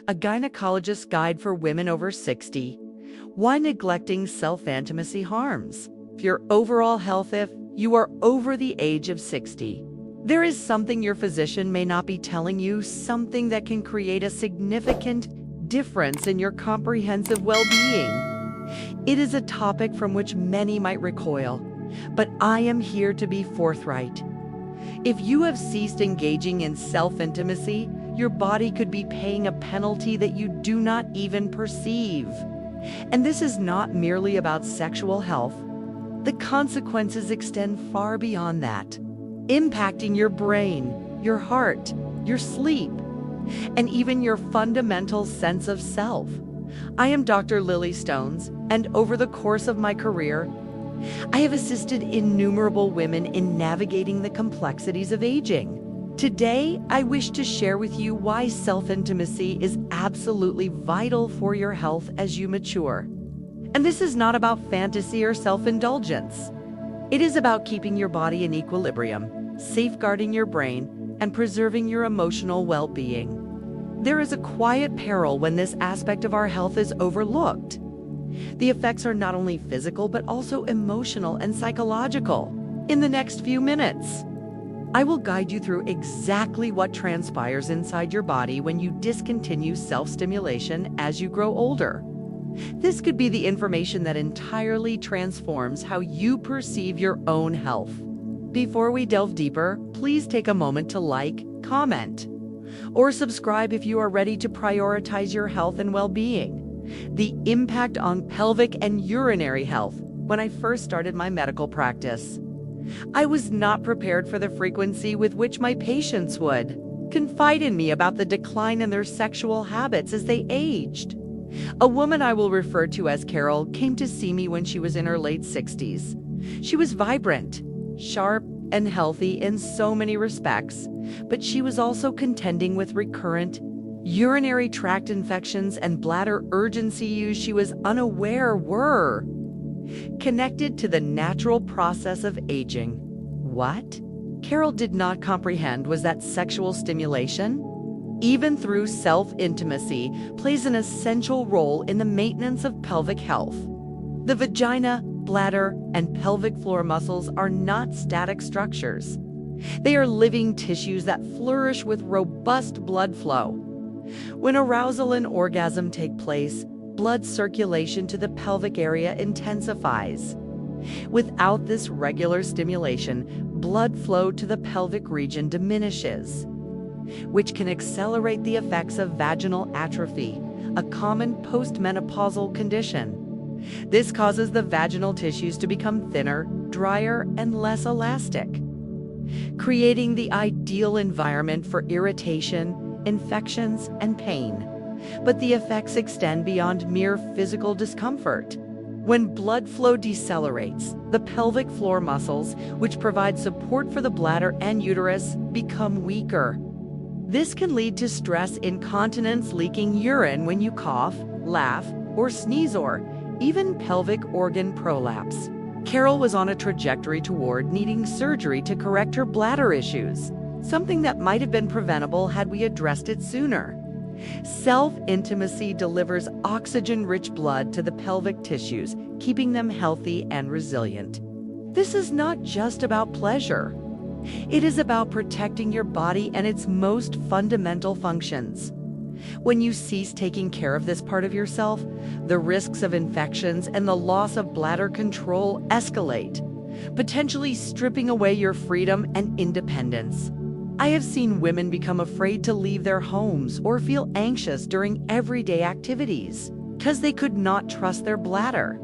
A gynecologist's guide for women over 60. Why neglecting self-intimacy harms. If your overall health, if you are over the age of 60, there is something your physician may not be telling you, something that can create a significant difference in your comprehensive well-being. It is a topic from which many might recoil, but I am here to be forthright. If you have ceased engaging in self-intimacy, your body could be paying a penalty that you do not even perceive. And this is not merely about sexual health. The consequences extend far beyond that, impacting your brain, your heart, your sleep, and even your fundamental sense of self. I am Dr. Lily Stones, and over the course of my career, I have assisted innumerable women in navigating the complexities of aging. Today, I wish to share with you why self-intimacy is absolutely vital for your health as you mature. And this is not about fantasy or self-indulgence. It is about keeping your body in equilibrium, safeguarding your brain, and preserving your emotional well-being. There is a quiet peril when this aspect of our health is overlooked. The effects are not only physical, but also emotional and psychological. In the next few minutes, I will guide you through exactly what transpires inside your body when you discontinue self-stimulation as you grow older. This could be the information that entirely transforms how you perceive your own health. Before we delve deeper, please take a moment to like, comment, or subscribe if you are ready to prioritize your health and well-being. The impact on pelvic and urinary health. When I first started my medical practice, I was not prepared for the frequency with which my patients would confide in me about the decline in their sexual habits as they aged. A woman I will refer to as Carol came to see me when she was in her late 60s. She was vibrant, sharp, and healthy in so many respects, but she was also contending with recurrent urinary tract infections and bladder urgency issues she was unaware were connected to the natural process of aging. What Carol did not comprehend was that sexual stimulation, even through self-intimacy, plays an essential role in the maintenance of pelvic health. The vagina, bladder, and pelvic floor muscles are not static structures. They are living tissues that flourish with robust blood flow. When arousal and orgasm take place, blood circulation to the pelvic area intensifies. Without this regular stimulation, blood flow to the pelvic region diminishes, which can accelerate the effects of vaginal atrophy, a common postmenopausal condition. This causes the vaginal tissues to become thinner, drier, and less elastic, creating the ideal environment for irritation, infections, and pain. But the effects extend beyond mere physical discomfort. When blood flow decelerates, the pelvic floor muscles, which provide support for the bladder and uterus, become weaker. This can lead to stress, incontinence, leaking urine when you cough, laugh, or sneeze, or even pelvic organ prolapse. Carol was on a trajectory toward needing surgery to correct her bladder issues, something that might have been preventable had we addressed it sooner. Self-intimacy delivers oxygen-rich blood to the pelvic tissues, keeping them healthy and resilient. This is not just about pleasure. It is about protecting your body and its most fundamental functions. When you cease taking care of this part of yourself, the risks of infections and the loss of bladder control escalate, potentially stripping away your freedom and independence. I have seen women become afraid to leave their homes or feel anxious during everyday activities because they could not trust their bladder.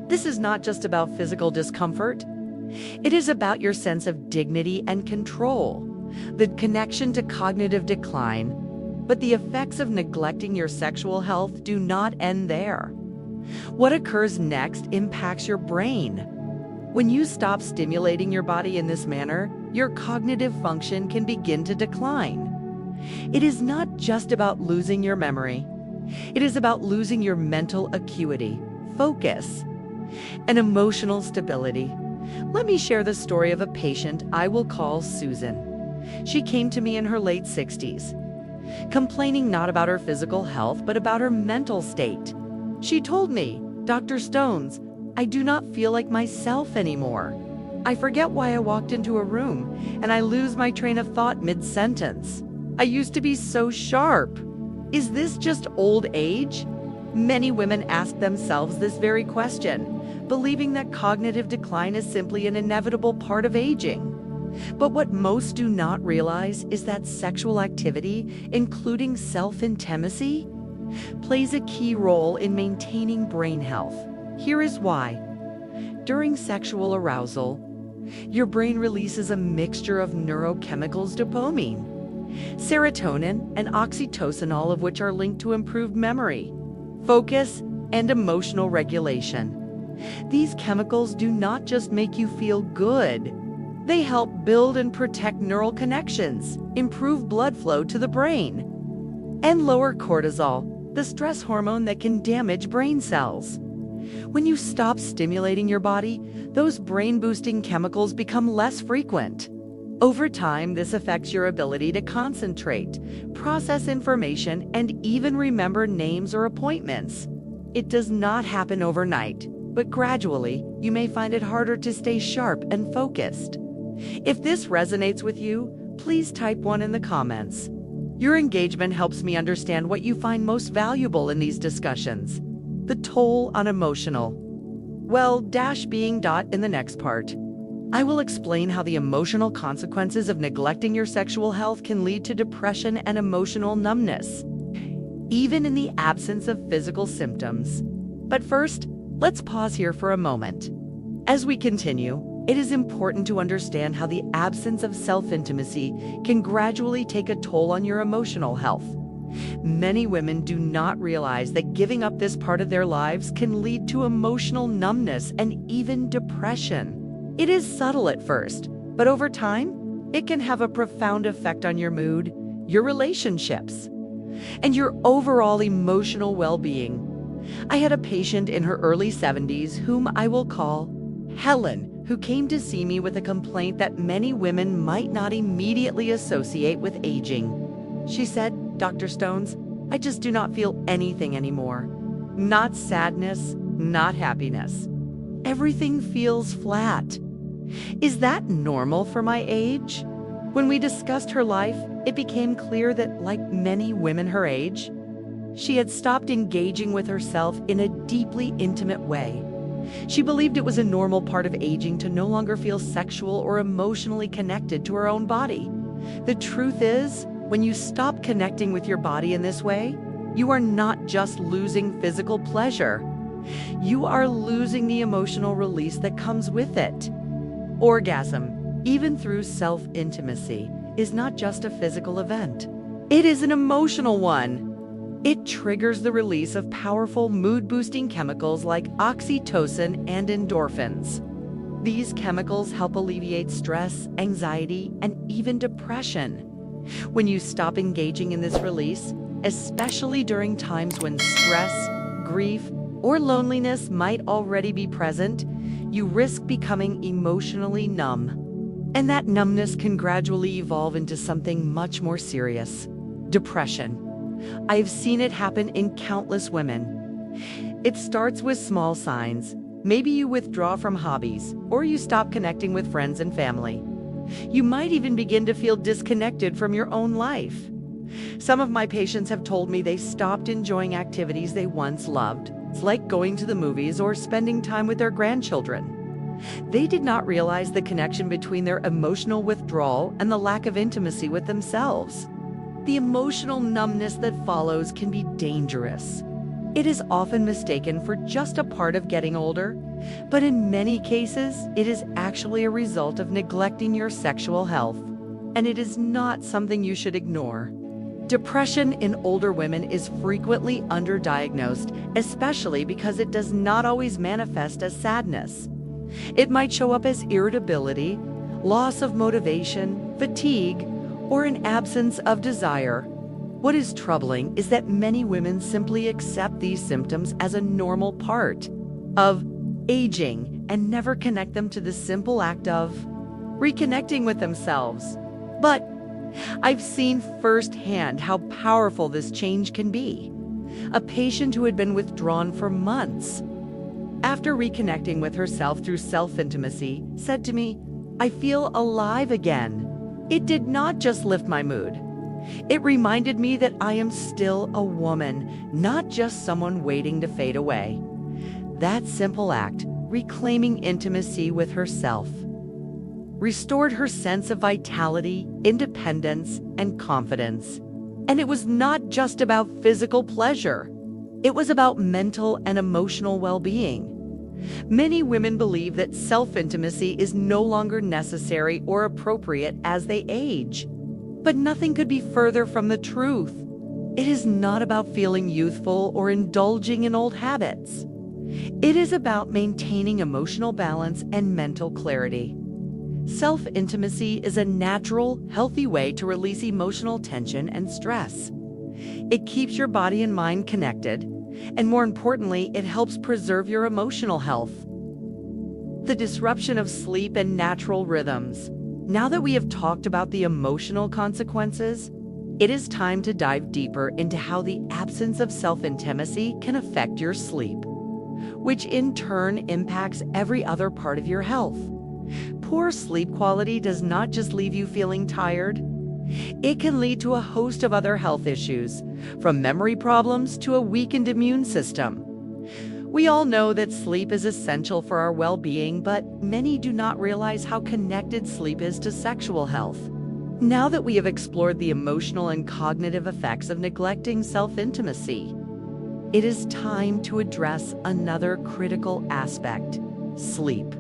This is not just about physical discomfort. It is about your sense of dignity and control, the connection to cognitive decline. But the effects of neglecting your sexual health do not end there. What occurs next impacts your brain. When you stop stimulating your body in this manner, your cognitive function can begin to decline. It is not just about losing your memory. It is about losing your mental acuity, focus, and emotional stability. Let me share the story of a patient I will call Susan. She came to me in her late 60s. complaining not about her physical health, but about her mental state. She told me, "Dr. Stones, I do not feel like myself anymore. I forget why I walked into a room, and I lose my train of thought mid-sentence. I used to be so sharp. Is this just old age?" Many women ask themselves this very question, believing that cognitive decline is simply an inevitable part of aging. But what most do not realize is that sexual activity, including self-intimacy, plays a key role in maintaining brain health. Here is why. During sexual arousal, your brain releases a mixture of neurochemicals: dopamine, serotonin, and oxytocin, all of which are linked to improved memory, focus, and emotional regulation. These chemicals do not just make you feel good. They help build and protect neural connections, improve blood flow to the brain, and lower cortisol, the stress hormone that can damage brain cells. When you stop stimulating your body, those brain-boosting chemicals become less frequent. Over time, this affects your ability to concentrate, process information, and even remember names or appointments. It does not happen overnight, but gradually, you may find it harder to stay sharp and focused. If this resonates with you, please type 1 in the comments. Your engagement helps me understand what you find most valuable in these discussions. The toll on emotional. Well, being in the next part. I will explain how the emotional consequences of neglecting your sexual health can lead to depression and emotional numbness, even in the absence of physical symptoms. But first, let's pause here for a moment. As we continue, it is important to understand how the absence of self-intimacy can gradually take a toll on your emotional health. Many women do not realize that giving up this part of their lives can lead to emotional numbness and even depression. It is subtle at first, but over time, it can have a profound effect on your mood, your relationships, and your overall emotional well-being. I had a patient in her early 70s whom I will call Helen, who came to see me with a complaint that many women might not immediately associate with aging. She said, "Dr. Stones, I just do not feel anything anymore. Not sadness, not happiness. Everything feels flat. Is that normal for my age?" When we discussed her life, it became clear that, like many women her age, she had stopped engaging with herself in a deeply intimate way. She believed it was a normal part of aging to no longer feel sexual or emotionally connected to her own body. The truth is, when you stop connecting with your body in this way, you are not just losing physical pleasure. You are losing the emotional release that comes with it. Orgasm, even through self-intimacy, is not just a physical event. It is an emotional one. It triggers the release of powerful mood-boosting chemicals like oxytocin and endorphins. These chemicals help alleviate stress, anxiety, and even depression. When you stop engaging in this release, especially during times when stress, grief, or loneliness might already be present, you risk becoming emotionally numb. And that numbness can gradually evolve into something much more serious: depression. I've seen it happen in countless women. It starts with small signs. Maybe you withdraw from hobbies, or you stop connecting with friends and family. You might even begin to feel disconnected from your own life. Some of my patients have told me they stopped enjoying activities they once loved. It's like going to the movies or spending time with their grandchildren. They did not realize the connection between their emotional withdrawal and the lack of intimacy with themselves. The emotional numbness that follows can be dangerous. It is often mistaken for just a part of getting older, but in many cases, it is actually a result of neglecting your sexual health, and it is not something you should ignore. Depression in older women is frequently underdiagnosed, especially because it does not always manifest as sadness. It might show up as irritability, loss of motivation, fatigue, or an absence of desire. What is troubling is that many women simply accept these symptoms as a normal part of aging and never connect them to the simple act of reconnecting with themselves. But I've seen firsthand how powerful this change can be. A patient who had been withdrawn for months, after reconnecting with herself through self-intimacy, said to me, "I feel alive again." It did not just lift my mood. It reminded me that I am still a woman, not just someone waiting to fade away. That simple act, reclaiming intimacy with herself, restored her sense of vitality, independence, and confidence. And it was not just about physical pleasure. It was about mental and emotional well-being. Many women believe that self-intimacy is no longer necessary or appropriate as they age. But nothing could be further from the truth. It is not about feeling youthful or indulging in old habits. It is about maintaining emotional balance and mental clarity. Self-intimacy is a natural, healthy way to release emotional tension and stress. It keeps your body and mind connected, and more importantly, it helps preserve your emotional health. The disruption of sleep and natural rhythms. Now that we have talked about the emotional consequences, it is time to dive deeper into how the absence of self-intimacy can affect your sleep, which in turn impacts every other part of your health. Poor sleep quality does not just leave you feeling tired. It can lead to a host of other health issues, from memory problems to a weakened immune system. We all know that sleep is essential for our well-being, but many do not realize how connected sleep is to sexual health. Now that we have explored the emotional and cognitive effects of neglecting self-intimacy, it is time to address another critical aspect: sleep.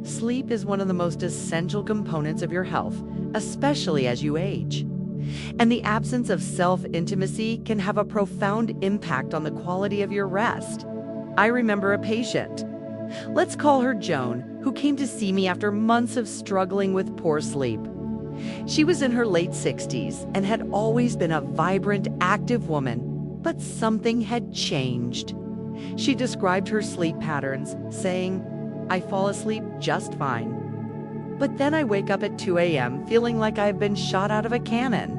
Sleep is one of the most essential components of your health, especially as you age. And the absence of self-intimacy can have a profound impact on the quality of your rest. I remember a patient, let's call her Joan, who came to see me after months of struggling with poor sleep. She was in her late 60s and had always been a vibrant, active woman, but something had changed. She described her sleep patterns, saying, "I fall asleep just fine. But then I wake up at 2 a.m. feeling like I've been shot out of a cannon.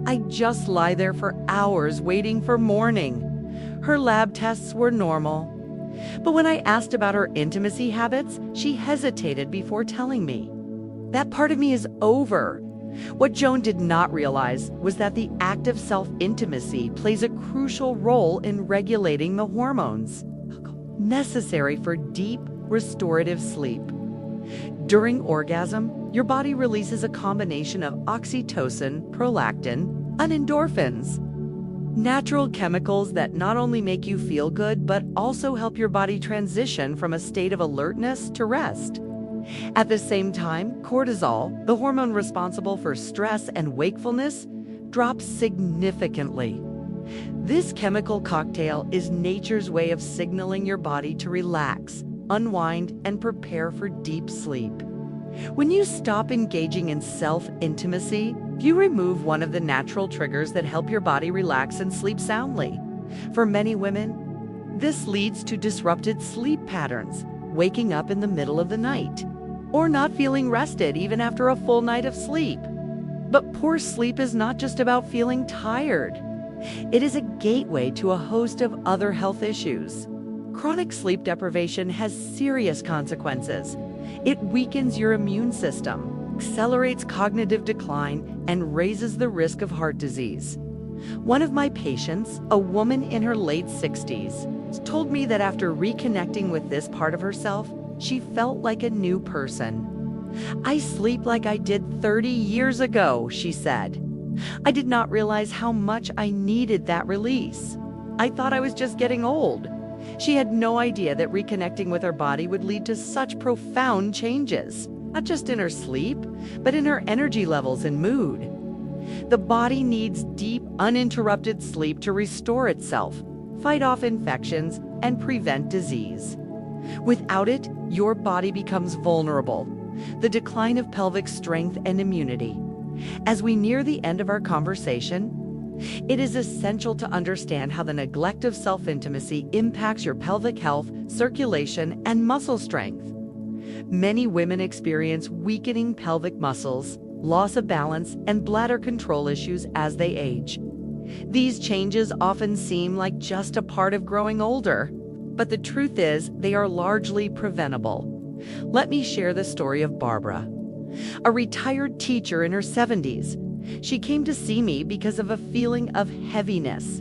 I just lie there for hours waiting for morning." Her lab tests were normal. But when I asked about her intimacy habits, she hesitated before telling me. That part of me is over. What Joan did not realize was that the act of self-intimacy plays a crucial role in regulating the hormones necessary for deep, restorative sleep. During orgasm, your body releases a combination of oxytocin, prolactin, and endorphins, natural chemicals that not only make you feel good, but also help your body transition from a state of alertness to rest. At the same time, cortisol, the hormone responsible for stress and wakefulness, drops significantly. This chemical cocktail is nature's way of signaling your body to relax, unwind, and prepare for deep sleep. When you stop engaging in self-intimacy, you remove one of the natural triggers that help your body relax and sleep soundly. For many women, this leads to disrupted sleep patterns, waking up in the middle of the night, or not feeling rested even after a full night of sleep. But poor sleep is not just about feeling tired. It is a gateway to a host of other health issues. Chronic sleep deprivation has serious consequences. It weakens your immune system, accelerates cognitive decline, and raises the risk of heart disease. One of my patients, a woman in her late 60s, told me that after reconnecting with this part of herself, she felt like a new person. "I sleep like I did 30 years ago," she said. "I did not realize how much I needed that release. I thought I was just getting old." She had no idea that reconnecting with her body would lead to such profound changes, not just in her sleep, but in her energy levels and mood. The body needs deep, uninterrupted sleep to restore itself, fight off infections, and prevent disease. Without it, your body becomes vulnerable. The decline of pelvic strength and immunity. As we near the end of our conversation, it is essential to understand how the neglect of self-intimacy impacts your pelvic health, circulation, and muscle strength. Many women experience weakening pelvic muscles, loss of balance, and bladder control issues as they age. These changes often seem like just a part of growing older, but the truth is they are largely preventable. Let me share the story of Barbara, a retired teacher in her 70s. She came to see me because of a feeling of heaviness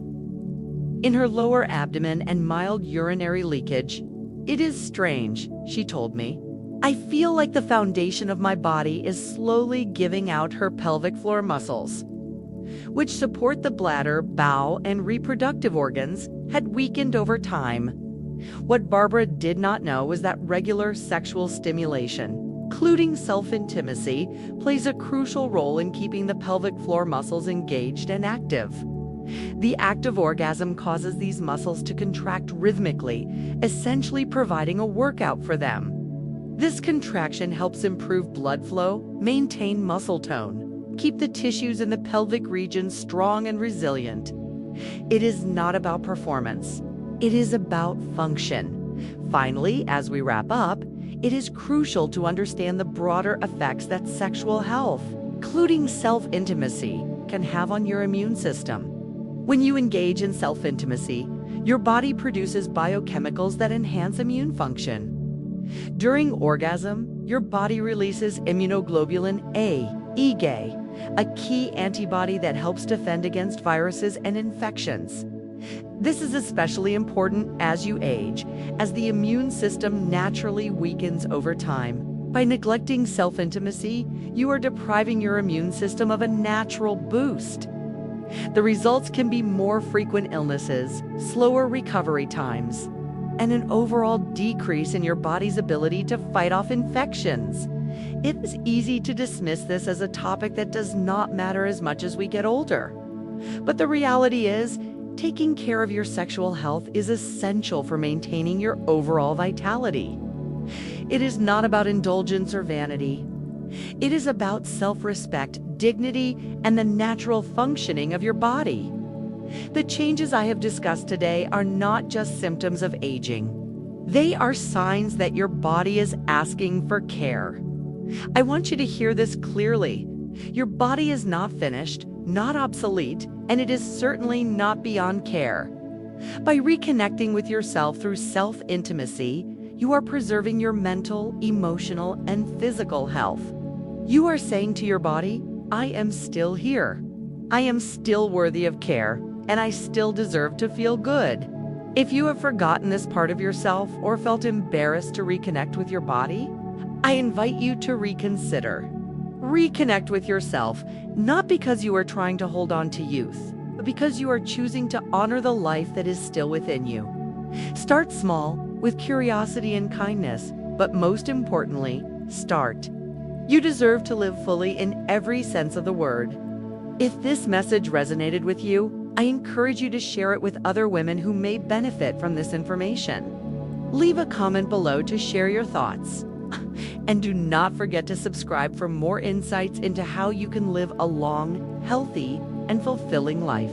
in her lower abdomen and mild urinary leakage. "It is strange," she told me. "I feel like the foundation of my body is slowly giving out. Her pelvic floor muscles, which support the bladder, bowel, and reproductive organs, had weakened over time." What Barbara did not know was that regular sexual stimulation, including self-intimacy, plays a crucial role in keeping the pelvic floor muscles engaged and active. The act of orgasm causes these muscles to contract rhythmically, essentially providing a workout for them. This contraction helps improve blood flow, maintain muscle tone, keep the tissues in the pelvic region strong and resilient. It is not about performance. It is about function. Finally, as we wrap up, it is crucial to understand the broader effects that sexual health, including self-intimacy, can have on your immune system. When you engage in self-intimacy, your body produces biochemicals that enhance immune function. During orgasm, your body releases immunoglobulin A, IgA, a key antibody that helps defend against viruses and infections. This is especially important as you age, as the immune system naturally weakens over time. By neglecting self-intimacy, you are depriving your immune system of a natural boost. The results can be more frequent illnesses, slower recovery times, and an overall decrease in your body's ability to fight off infections. It is easy to dismiss this as a topic that does not matter as much as we get older. But the reality is, taking care of your sexual health is essential for maintaining your overall vitality. It is not about indulgence or vanity. It is about self-respect, dignity, and the natural functioning of your body. The changes I have discussed today are not just symptoms of aging. They are signs that your body is asking for care. I want you to hear this clearly. Your body is not finished, not obsolete, and it is certainly not beyond care. By reconnecting with yourself through self-intimacy, you are preserving your mental, emotional, and physical health. You are saying to your body, "I am still here. I am still worthy of care, and I still deserve to feel good." If you have forgotten this part of yourself or felt embarrassed to reconnect with your body, I invite you to reconsider. Reconnect with yourself, not because you are trying to hold on to youth, but because you are choosing to honor the life that is still within you. Start small, with curiosity and kindness, but most importantly, start. You deserve to live fully in every sense of the word. If this message resonated with you, I encourage you to share it with other women who may benefit from this information. Leave a comment below to share your thoughts. And do not forget to subscribe for more insights into how you can live a long, healthy, and fulfilling life.